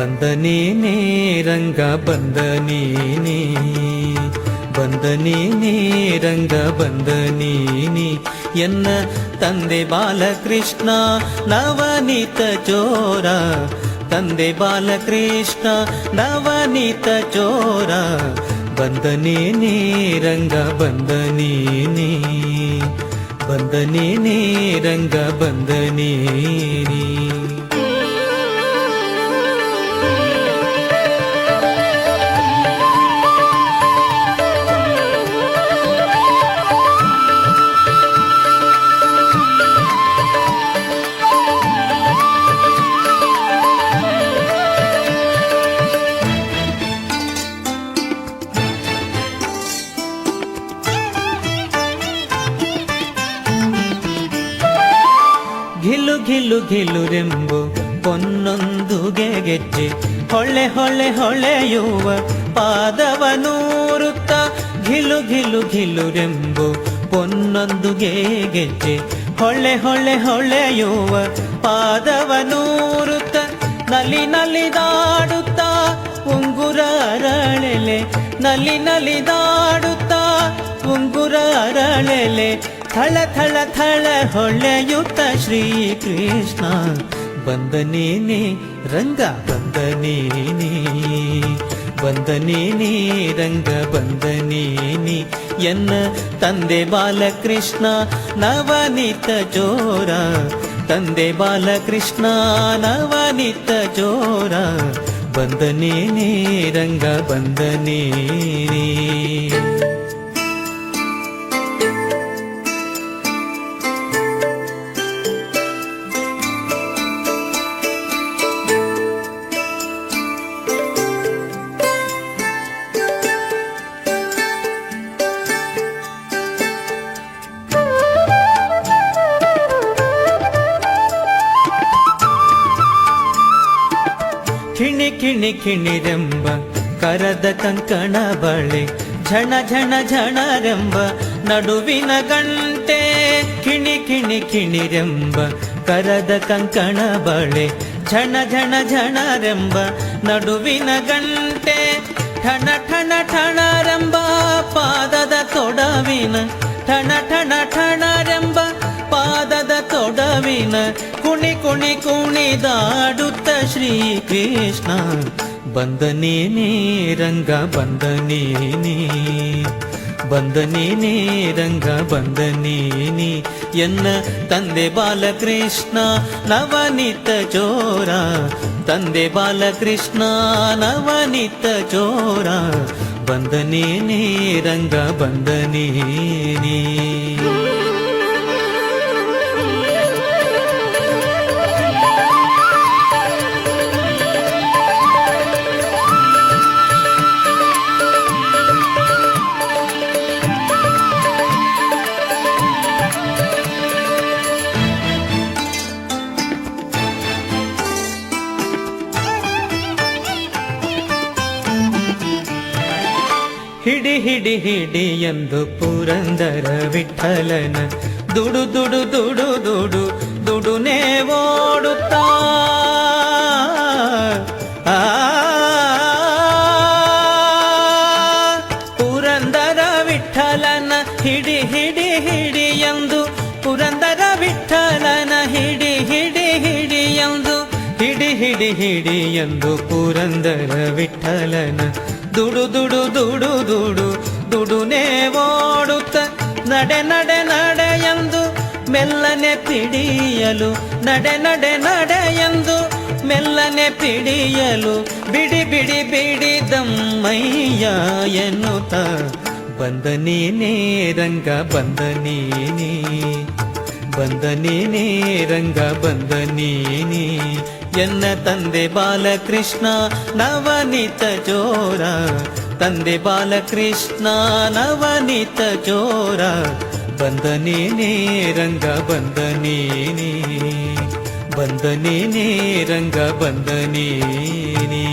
ಬಂದನೇನೇ ರಂಗ ಬಂದನೇನೇ, ಬಂದನೇನೇ ರಂಗ ಬಂದನೇನೇ, ಎನ್ನ ತಂದೆ ಬಾಲಕೃಷ್ಣ ನವನೀತ ಚೋರ, ತಂದೆ ಬಾಲಕೃಷ್ಣ ನವನೀತ ಚೋರ, ಬಂದನೇನೇ ರಂಗ ಬಂದನೇನೇ, ಬಂದನೇನೇ ರಂಗ ಬಂದನೇನೇ. ಘಿಲು ಘಿಲು ಘಿಲುರೆಂಬು ಪೊನ್ನೊಂದು ಗೆಜ್ಜೆ, ಹೊಳೆ ಹೊಳೆ ಹೊಳೆಯುವ ಪಾದವನೂರುತ್ತ, ಘಿಲು ಘಿಲು ಘಿಲುರೆಂಬು ಪೊನ್ನೊಂದು ಗೆಜ್ಜೆ, ಹೊಳೆ ಹೊಳೆ ಹೊಳೆಯುವ ಪಾದವನೂರುತ್ತ, ನಲಿ ನಲಿದಾಡುತ್ತ ಉಂಗುರ ಅರಳೆಲೆ, ನಲಿ ನಲಿದಾಡುತ್ತ ಉಂಗುರ ಅರಳೆಲೆ, ಥಳ ಥಳ ಥಳ ಹೊಳೆಯುತ್ತ ಶ್ರೀಕೃಷ್ಣ, ಬಂದನೇನೇ ರಂಗ ಬಂದನೇನೇ, ಬಂದನೇನೇ ರಂಗ ಬಂದನೇನೇ, ಎನ್ನ ತಂದೆ ಬಾಲಕೃಷ್ಣ ನವನೀತ ಚೋರ, ತಂದೆ ಬಾಲಕೃಷ್ಣ ನವನೀತ ಚೋರ, ಬಂದನೇನೇ ರಂಗ ಬಂದನೇನೇ. ಕಿಣಿ ಕಿಣಿ ಕಿಣಿರೆಂಬ ಕರದ ಕಂಕಣ ಬಳೆ, ಝಣ ಝಣ ಝಣರೆಂಬ ನಡುವಿನ ಗಂಟೆ, ಕಿಣಿ ಕಿಣಿ ಕಿಣಿರೆಂಬ ಕರದ ಕಂಕಣ ಬಳೆ, ಝಣ ಝಣ ಝಣರೆಂಬ ನಡುವಿನ ಗಂಟೆ, ಠಣ ಠಣ ಠಣರೆಂಬ ಪಾದದ ತೊಡವಿನ, ಠಣ ಠಣ ಠಣರೆಂಬ ಪಾದದ ತೊಡವಿನ, ಕುಣಿ ಕುಣಿ ಕುಣಿದಾಡುತ್ತ ಶ್ರೀಕೃಷ್ಣ, ಬಂದನೇನೇ ರಂಗ ಬಂದನೇನೇ, ಬಂದನೇನೇ ರಂಗ ಬಂದನೇನೇ, ಎನ್ನ ತಂದೆ ಬಾಲಕೃಷ್ಣ ನವನೀತ ಚೋರ, ತಂದೆ ಬಾಲಕೃಷ್ಣ ನವನೀತ ಚೋರ, ಬಂದನೇನೇ ರಂಗ ಬಂದನೇನೇ. ಹಿಡಿ ಹಿಡಿ ಹಿಡಿ ಎಂದು ಪುರಂದರ ವಿಠಲನ, ದುಡು ದುಡು ದುಡು ದುಡು ದುಡುನೇ ಓಡುತ್ತಾ, ಪುರಂದರ ವಿಠಲನ ಹಿಡಿ ಹಿಡಿ ಹಿಡಿ ಎಂದು, ಪುರಂದರ ವಿಠಲನ ಹಿಡಿ ಹಿಡಿ ಹಿಡಿ ಎಂದು, ಹಿಡಿ ಹಿಡಿ ಹಿಡಿ ಎಂದು ಪುರಂದರ ವಿಠಲನ, ದುಡು ದುಡು ದುಡು ದುಡು ದುಡುನೇ ಓಡುತ್ತ, ನಡೆ ನಡೆ ನಡೆ ಎಂದು ಮೆಲ್ಲನೆ ಪಿಡಿಯಲು, ನಡೆ ನಡೆ ನಡೆ ಎಂದು ಮೆಲ್ಲನೆ ಪಿಡಿಯಲು, ಬಿಡಿ ಬಿಡಿ ಬಿಡಿದಮ್ಮಯ್ಯ ಎನ್ನುತ್ತ, ಬಂದನೇನೇ ರಂಗ ಬಂದನೇನೇ, ಬಂದನೇನೇ ರಂಗ ಬಂದನೇನೇ, ಎನ್ನ ತಂದೆ ಬಾಲಕೃಷ್ಣ ನವನೀತ ಚೋರ, ತಂದೆ ಬಾಲಕೃಷ್ಣ ನವನೀತ ಚೋರ, ಬಂದನೇನೇ ರಂಗ ಬಂದನೇನೇ, ಬಂದನೇನೇ ರಂಗ ಬಂದನೇನೇ.